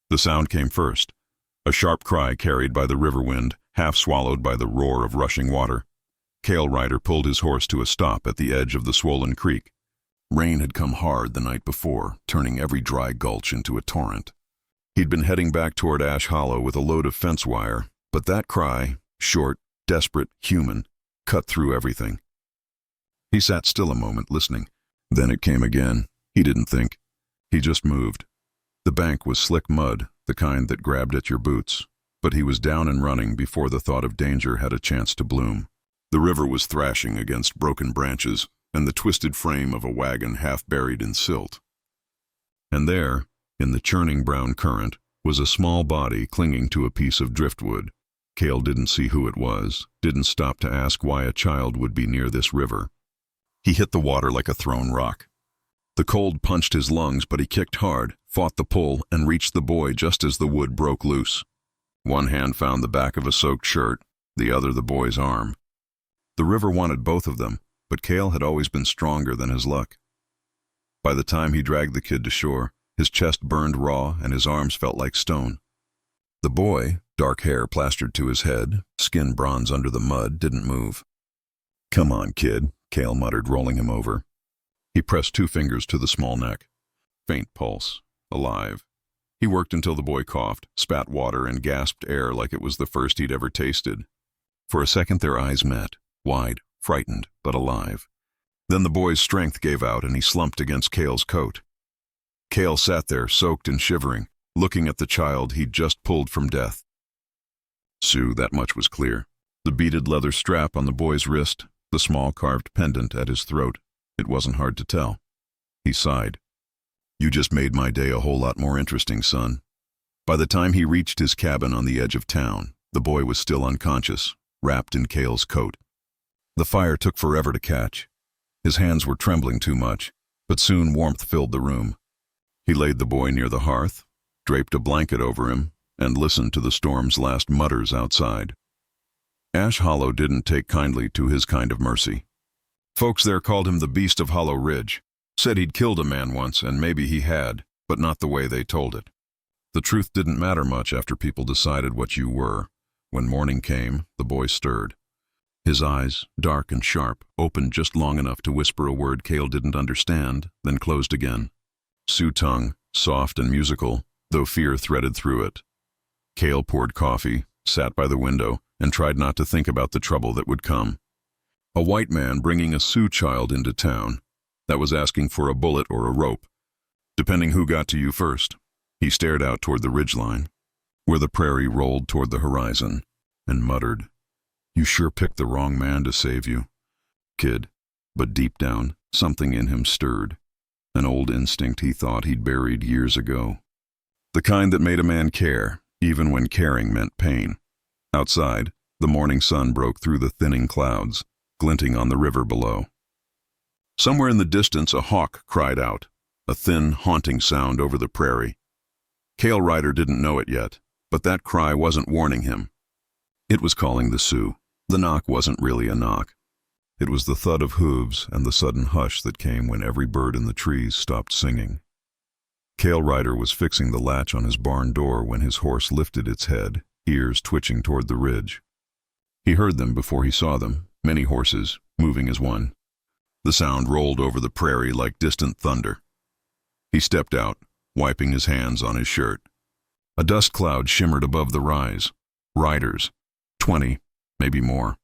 The sound came first, a sharp cry carried by the river wind, half swallowed by the roar of rushing water. Cale Ryder pulled his horse to a stop at the edge of the swollen creek. Rain had come hard the night before, turning every dry gulch into a torrent. He'd been heading back toward Ash Hollow with a load of fence wire, but that cry, short, desperate, human, cut through everything. He sat still a moment, listening. Then it came again. He didn't think. He just moved. The bank was slick mud, the kind that grabbed at your boots, but he was down and running before the thought of danger had a chance to bloom. The river was thrashing against broken branches and the twisted frame of a wagon half buried in silt. And there, in the churning brown current, was a small body clinging to a piece of driftwood. Cale didn't see who it was, didn't stop to ask why a child would be near this river. He hit the water like a thrown rock. The cold punched his lungs, but he kicked hard, fought the pull, and reached the boy just as the wood broke loose. One hand found the back of a soaked shirt, the other the boy's arm. The river wanted both of them, but Cale had always been stronger than his luck. By the time he dragged the kid to shore, his chest burned raw and his arms felt like stone. The boy, dark hair plastered to his head, skin bronze under the mud, didn't move. "Come on, kid," Cale muttered, rolling him over. He pressed 2 fingers to the small neck. Faint pulse. Alive. He worked until the boy coughed, spat water, and gasped air like it was the first he'd ever tasted. For a second their eyes met, wide, frightened, but alive. Then the boy's strength gave out and he slumped against Cale's coat. Cale sat there, soaked and shivering, looking at the child he'd just pulled from death. Sioux, that much was clear. The beaded leather strap on the boy's wrist, the small carved pendant at his throat. It wasn't hard to tell. He sighed. "You just made my day a whole lot more interesting, son." By the time he reached his cabin on the edge of town, the boy was still unconscious, wrapped in Cale's coat. The fire took forever to catch. His hands were trembling too much, but soon warmth filled the room. He laid the boy near the hearth, draped a blanket over him, and listened to the storm's last mutters outside. Ash Hollow didn't take kindly to his kind of mercy. Folks there called him the Beast of Hollow Ridge, said he'd killed a man once, and maybe he had, but not the way they told it. The truth didn't matter much after people decided what you were. When morning came, the boy stirred. His eyes, dark and sharp, opened just long enough to whisper a word Cale didn't understand, then closed again. Sioux tongue, soft and musical, though fear threaded through it. Cale poured coffee, sat by the window, and tried not to think about the trouble that would come. A white man bringing a Sioux child into town. That was asking for a bullet or a rope, depending who got to you first. He stared out toward the ridgeline, where the prairie rolled toward the horizon, and muttered, "You sure picked the wrong man to save you, kid." But deep down, something in him stirred, an old instinct he thought he'd buried years ago. The kind that made a man care, even when caring meant pain. Outside, the morning sun broke through the thinning clouds, glinting on the river below. Somewhere in the distance a hawk cried out, a thin, haunting sound over the prairie. Cale Ryder didn't know it yet, but that cry wasn't warning him. It was calling the Sioux. The knock wasn't really a knock. It was the thud of hooves and the sudden hush that came when every bird in the trees stopped singing. Cale Ryder was fixing the latch on his barn door when his horse lifted its head, ears twitching toward the ridge. He heard them before he saw them, many horses, moving as one. The sound rolled over the prairie like distant thunder. He stepped out, wiping his hands on his shirt. A dust cloud shimmered above the rise. Riders. 20, maybe more.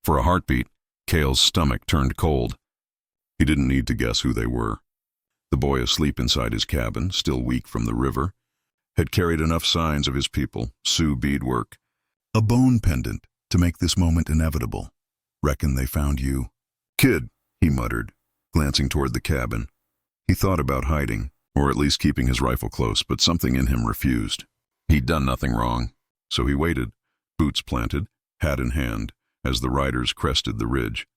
For a heartbeat, Cale's stomach turned cold. He didn't need to guess who they were. The boy asleep inside his cabin, still weak from the river, had carried enough signs of his people, Sioux beadwork. A bone pendant to make this moment inevitable. "Reckon they found you." "Kid," he muttered, glancing toward the cabin. He thought about hiding, or at least keeping his rifle close, but something in him refused. He'd done nothing wrong, so he waited, boots planted, hat in hand, as the riders crested the ridge.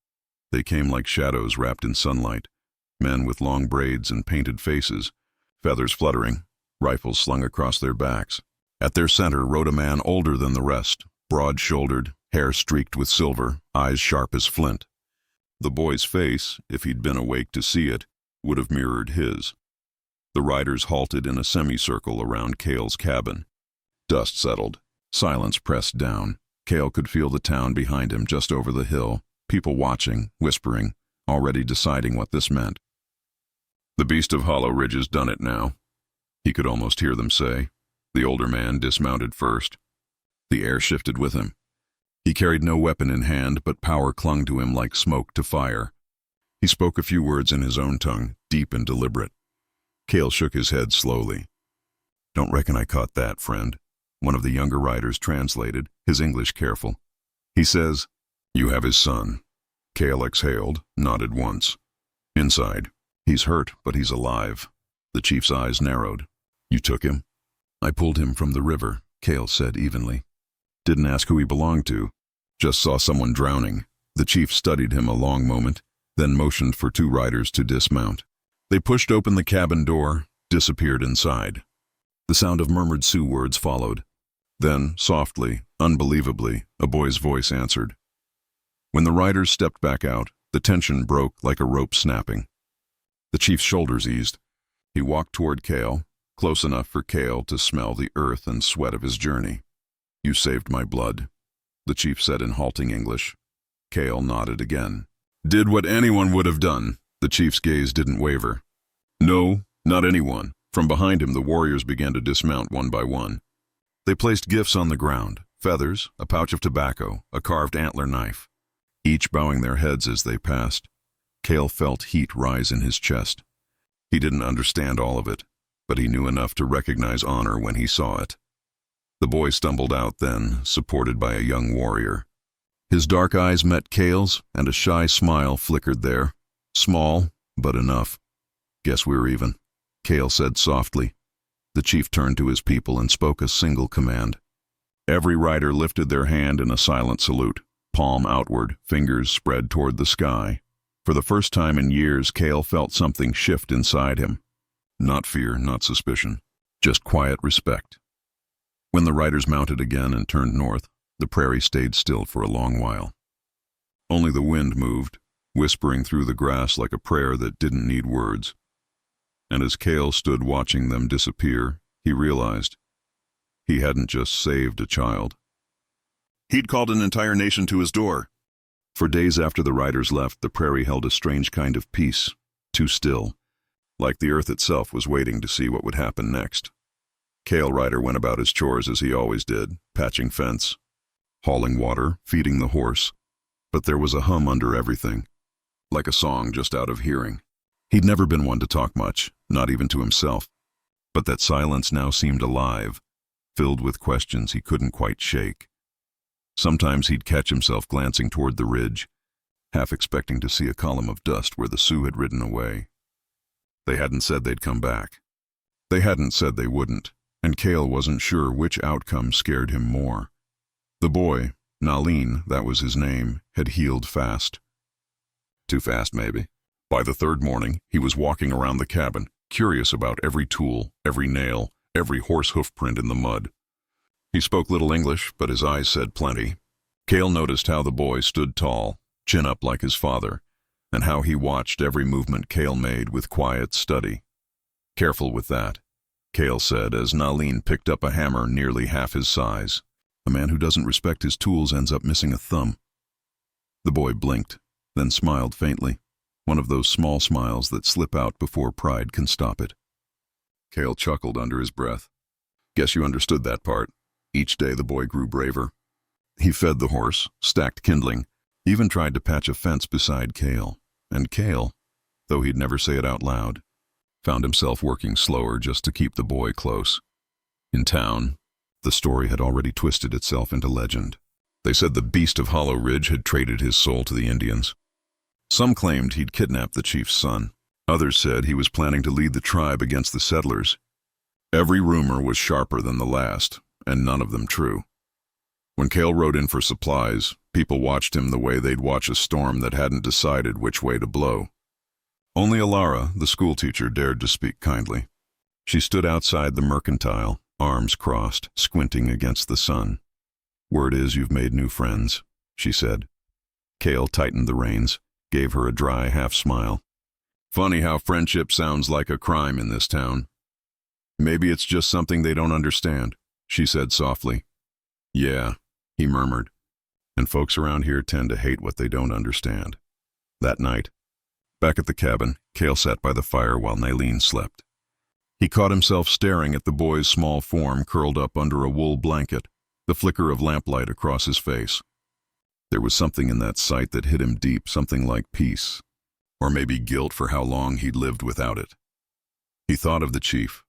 They came like shadows wrapped in sunlight, men with long braids and painted faces, feathers fluttering, rifles slung across their backs. At their center rode a man older than the rest, broad-shouldered, hair streaked with silver, eyes sharp as flint. The boy's face, if he'd been awake to see it, would have mirrored his. The riders halted in a semicircle around Cale's cabin. Dust settled. Silence pressed down. Cale could feel the town behind him just over the hill, people watching, whispering, already deciding what this meant. "The beast of Hollow Ridge has done it now," he could almost hear them say. The older man dismounted first. The air shifted with him. He carried no weapon in hand, but power clung to him like smoke to fire. He spoke a few words in his own tongue, deep and deliberate. Cale shook his head slowly. "Don't reckon I caught that, friend," one of the younger riders translated, his English careful. "He says, 'You have his son.'" Cale exhaled, nodded once. "Inside. He's hurt, but he's alive." The chief's eyes narrowed. "You took him?" "I pulled him from the river," Cale said evenly. "Didn't ask who he belonged to. Just saw someone drowning." The chief studied him a long moment, then motioned for two riders to dismount. They pushed open the cabin door, disappeared inside. The sound of murmured Sioux words followed. Then, softly, unbelievably, a boy's voice answered. When the riders stepped back out, the tension broke like a rope snapping. The chief's shoulders eased. He walked toward Cale, close enough for Cale to smell the earth and sweat of his journey. "You saved my blood," the chief said in halting English. Cale nodded again. "Did what anyone would have done." The chief's gaze didn't waver. "No, not anyone." From behind him, the warriors began to dismount one by one. They placed gifts on the ground, feathers, a pouch of tobacco, a carved antler knife. Each bowing their heads as they passed. Cale felt heat rise in his chest. He didn't understand all of it, but he knew enough to recognize honor when he saw it. The boy stumbled out then, supported by a young warrior. His dark eyes met Cale's, and a shy smile flickered there. Small, but enough. "Guess we're even," Cale said softly. The chief turned to his people and spoke a single command. Every rider lifted their hand in a silent salute, palm outward, fingers spread toward the sky. For the first time in years, Cale felt something shift inside him. Not fear, not suspicion, just quiet respect. When the riders mounted again and turned north, the prairie stayed still for a long while. Only the wind moved, whispering through the grass like a prayer that didn't need words. And as Cale stood watching them disappear, he realized he hadn't just saved a child. He'd called an entire nation to his door. For days after the riders left, the prairie held a strange kind of peace, too still, like the earth itself was waiting to see what would happen next. Cale Rider went about his chores as he always did, patching fence, hauling water, feeding the horse, but there was a hum under everything, like a song just out of hearing. He'd never been one to talk much, not even to himself, but that silence now seemed alive, filled with questions he couldn't quite shake. Sometimes he'd catch himself glancing toward the ridge, half expecting to see a column of dust where the Sioux had ridden away. They hadn't said they'd come back. They hadn't said they wouldn't, and Cale wasn't sure which outcome scared him more. The boy, Nalin, that was his name, had healed fast. Too fast, maybe. By the third morning, he was walking around the cabin, curious about every tool, every nail, every horse hoof print in the mud. He spoke little English, but his eyes said plenty. Cale noticed how the boy stood tall, chin up like his father, and how he watched every movement Cale made with quiet study. "Careful with that," Cale said as Nalin picked up a hammer nearly half his size. "A man who doesn't respect his tools ends up missing a thumb." The boy blinked, then smiled faintly, one of those small smiles that slip out before pride can stop it. Cale chuckled under his breath. "Guess you understood that part." Each day the boy grew braver. He fed the horse, stacked kindling, even tried to patch a fence beside Cale. And Cale, though he'd never say it out loud, found himself working slower just to keep the boy close. In town, the story had already twisted itself into legend. They said the beast of Hollow Ridge had traded his soul to the Indians. Some claimed he'd kidnapped the chief's son. Others said he was planning to lead the tribe against the settlers. Every rumor was sharper than the last, and none of them true. When Cale rode in for supplies, people watched him the way they'd watch a storm that hadn't decided which way to blow. Only Alara, the schoolteacher, dared to speak kindly. She stood outside the mercantile, arms crossed, squinting against the sun. "Word is you've made new friends," she said. Cale tightened the reins, gave her a dry half-smile. "Funny how friendship sounds like a crime in this town." Maybe it's just something they don't understand, she said softly. Yeah, he murmured. And folks around here tend to hate what they don't understand. That night, back at the cabin, Cale sat by the fire while Nylene slept. He caught himself staring at the boy's small form curled up under a wool blanket, the flicker of lamplight across his face. There was something in that sight that hit him deep, something like peace, or maybe guilt for how long he'd lived without it. He thought of the chief,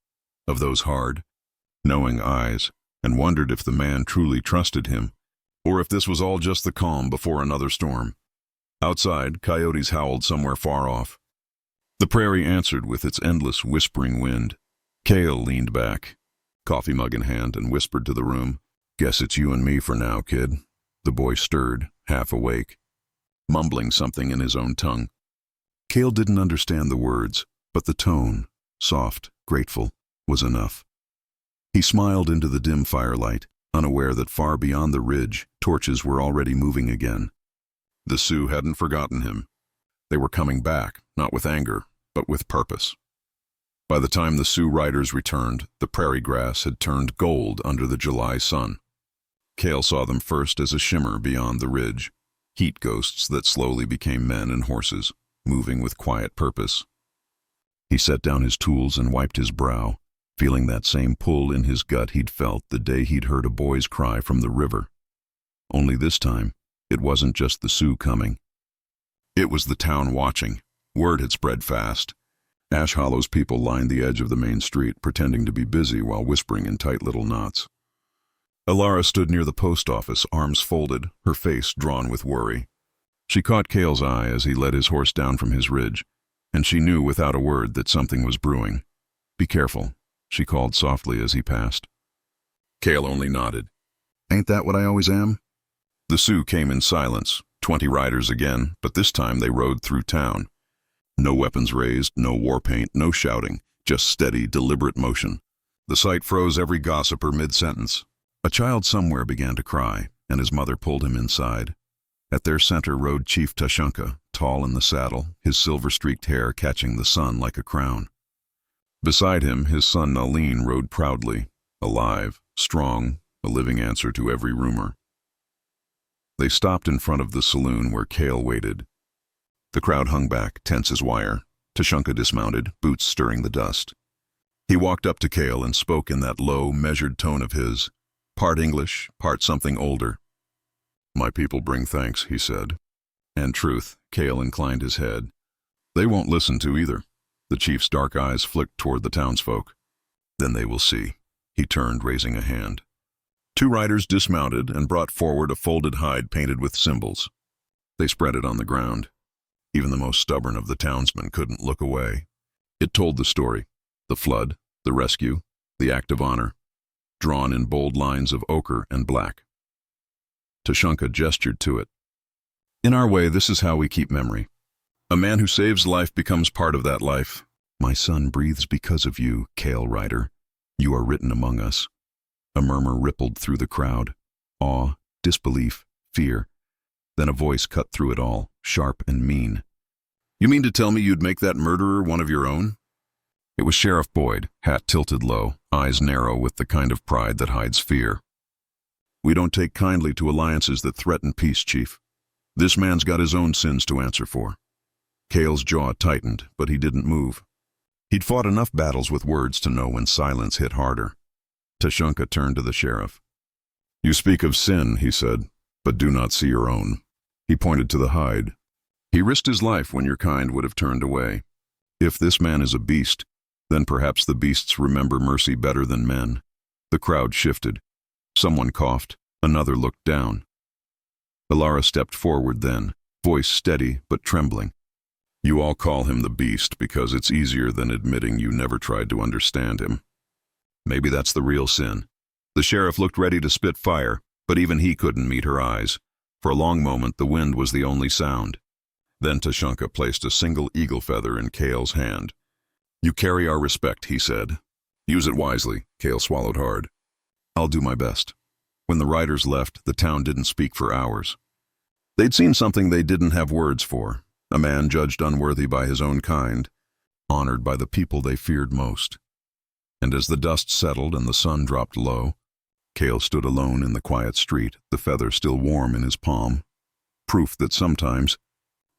of those hard, knowing eyes, and wondered if the man truly trusted him, or if this was all just the calm before another storm. Outside, coyotes howled somewhere far off. The prairie answered with its endless whispering wind. Cale leaned back, coffee mug in hand, and whispered to the room, "Guess it's you and me for now, kid." The boy stirred, half awake, mumbling something in his own tongue. Cale didn't understand the words, but the tone, soft, grateful, was enough. He smiled into the dim firelight, unaware that far beyond the ridge, torches were already moving again. The Sioux hadn't forgotten him. They were coming back, not with anger, but with purpose. By the time the Sioux riders returned, the prairie grass had turned gold under the July sun. Cale saw them first as a shimmer beyond the ridge, heat ghosts that slowly became men and horses, moving with quiet purpose. He set down his tools and wiped his brow, feeling that same pull in his gut he'd felt the day he'd heard a boy's cry from the river. Only this time, it wasn't just the Sioux coming. It was the town watching. Word had spread fast. Ash Hollow's people lined the edge of the main street, pretending to be busy while whispering in tight little knots. Alara stood near the post office, arms folded, her face drawn with worry. She caught Cale's eye as he led his horse down from his ridge, and she knew without a word that something was brewing. "Be careful," she called softly as he passed. Cale only nodded. "Ain't that what I always am?" The Sioux came in silence, 20 riders again, but this time they rode through town. No weapons raised, no war paint, no shouting, just steady, deliberate motion. The sight froze every gossiper mid-sentence. A child somewhere began to cry, and his mother pulled him inside. At their center rode Chief Tashunka, tall in the saddle, his silver-streaked hair catching the sun like a crown. Beside him, his son Nylene rode proudly, alive, strong, a living answer to every rumor. They stopped in front of the saloon where Cale waited. The crowd hung back, tense as wire. Tashunka dismounted, boots stirring the dust. He walked up to Cale and spoke in that low, measured tone of his, part English, part something older. "My people bring thanks," he said. "And truth," Cale inclined his head. "They won't listen to either." The chief's dark eyes flicked toward the townsfolk. "Then they will see." He turned, raising a hand. 2 riders dismounted and brought forward a folded hide painted with symbols. They spread it on the ground. Even the most stubborn of the townsmen couldn't look away. It told the story, the flood, the rescue, the act of honor, drawn in bold lines of ochre and black. Tashunka gestured to it. "In our way, this is how we keep memory. A man who saves life becomes part of that life. My son breathes because of you, Cale Rider. You are written among us." A murmur rippled through the crowd. Awe, disbelief, fear. Then a voice cut through it all, sharp and mean. "You mean to tell me you'd make that murderer one of your own?" It was Sheriff Boyd, hat tilted low, eyes narrow with the kind of pride that hides fear. "We don't take kindly to alliances that threaten peace, Chief. This man's got his own sins to answer for." Cale's jaw tightened, but he didn't move. He'd fought enough battles with words to know when silence hit harder. Tashunka turned to the sheriff. "You speak of sin," he said, "but do not see your own." He pointed to the hide. "He risked his life when your kind would have turned away. If this man is a beast, then perhaps the beasts remember mercy better than men." The crowd shifted. Someone coughed, another looked down. Alara stepped forward then, voice steady but trembling. "You all call him the beast because it's easier than admitting you never tried to understand him. Maybe that's the real sin." The sheriff looked ready to spit fire, but even he couldn't meet her eyes. For a long moment, the wind was the only sound. Then Tashunka placed a single eagle feather in Cale's hand. "You carry our respect," he said. "Use it wisely." Cale swallowed hard. "I'll do my best." When the riders left, the town didn't speak for hours. They'd seen something they didn't have words for. A man judged unworthy by his own kind, honored by the people they feared most. And as the dust settled and the sun dropped low, Cale stood alone in the quiet street, the feather still warm in his palm. Proof that sometimes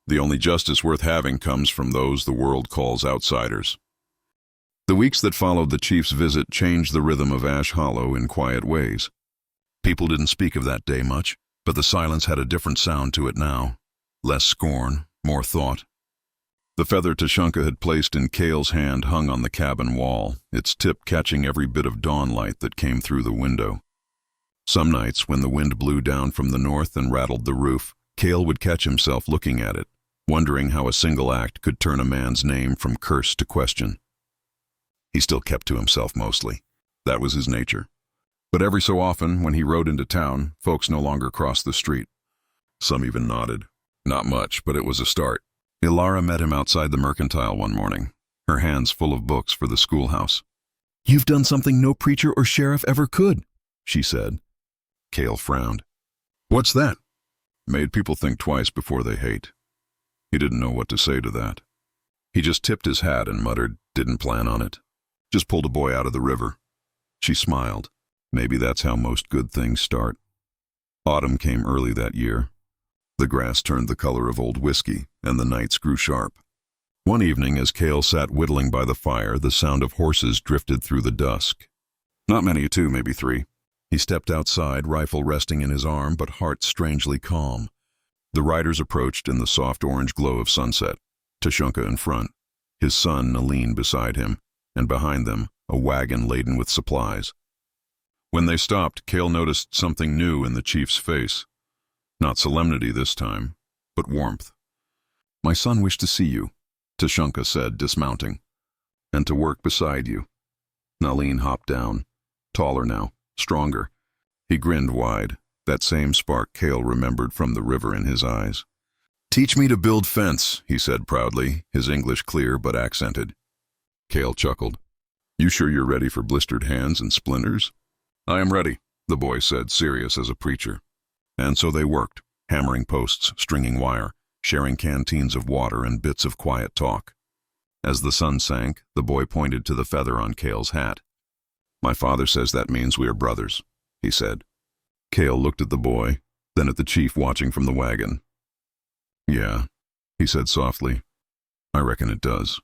the only justice worth having comes from those the world calls outsiders. The weeks that followed the chief's visit changed the rhythm of Ash Hollow in quiet ways. People didn't speak of that day much, but the silence had a different sound to it now. Less scorn, more thought. The feather Tushunka had placed in Cale's hand hung on the cabin wall, its tip catching every bit of dawn light that came through the window. Some nights, when the wind blew down from the north and rattled the roof, Cale would catch himself looking at it, wondering how a single act could turn a man's name from curse to question. He still kept to himself mostly. That was his nature. But every so often, when he rode into town, folks no longer crossed the street. Some even nodded. Not much, but it was a start. Ilara met him outside the mercantile one morning, her hands full of books for the schoolhouse. "You've done something no preacher or sheriff ever could," she said. Cale frowned. "What's that?" "Made people think twice before they hate." He didn't know what to say to that. He just tipped his hat and muttered, "Didn't plan on it. Just pulled a boy out of the river." She smiled. Maybe that's how most good things start. Autumn came early that year. The grass turned the color of old whiskey, and the nights grew sharp. One evening, as Cale sat whittling by the fire, the sound of horses drifted through the dusk. Not many, two, maybe three. He stepped outside, rifle resting in his arm, but heart strangely calm. The riders approached in the soft orange glow of sunset, Tushunka in front, his son Naleen beside him, and behind them, a wagon laden with supplies. When they stopped, Cale noticed something new in the chief's face. Not solemnity this time, but warmth. "My son wished to see you," Tushunka said, dismounting, "and to work beside you." Naleen hopped down, taller now, stronger. He grinned wide, that same spark Cale remembered from the river in his eyes. "Teach me to build fence," he said proudly, his English clear but accented. Cale chuckled. "You sure you're ready for blistered hands and splinters?" "I am ready," the boy said, serious as a preacher. And so they worked, hammering posts, stringing wire, sharing canteens of water and bits of quiet talk. As the sun sank, the boy pointed to the feather on Cale's hat. "My father says that means we are brothers," he said. Cale looked at the boy, then at the chief watching from the wagon. "Yeah," he said softly. "I reckon it does."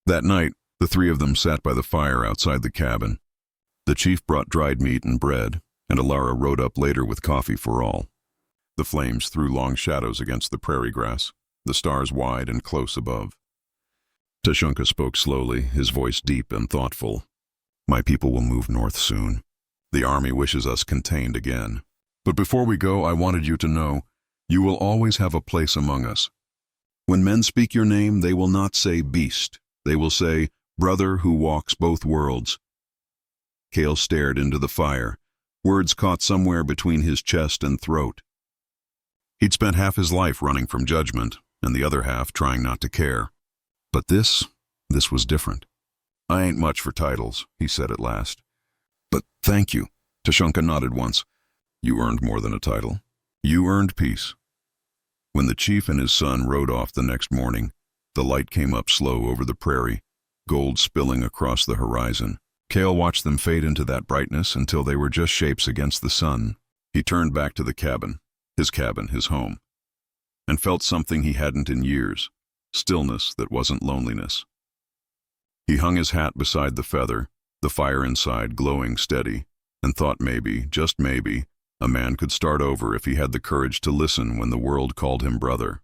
That night, the three of them sat by the fire outside the cabin. The chief brought dried meat and bread, and Ilara rode up later with coffee for all. The flames threw long shadows against the prairie grass, the stars wide and close above. Tushunka spoke slowly, his voice deep and thoughtful. "My people will move north soon. The army wishes us contained again. But before we go, I wanted you to know, you will always have a place among us. When men speak your name, they will not say beast. They will say, brother who walks both worlds." Cale stared into the fire, words caught somewhere between his chest and throat. He'd spent half his life running from judgment, and the other half trying not to care. But this was different. "I ain't much for titles," he said at last. "But thank you," Tushunka nodded once. "You earned more than a title. You earned peace." When the chief and his son rode off the next morning, the light came up slow over the prairie, gold spilling across the horizon. Cale watched them fade into that brightness until they were just shapes against the sun. He turned back to the cabin, his home, and felt something he hadn't in years, stillness that wasn't loneliness. He hung his hat beside the feather, the fire inside glowing steady, and thought maybe, just maybe, a man could start over if he had the courage to listen when the world called him brother.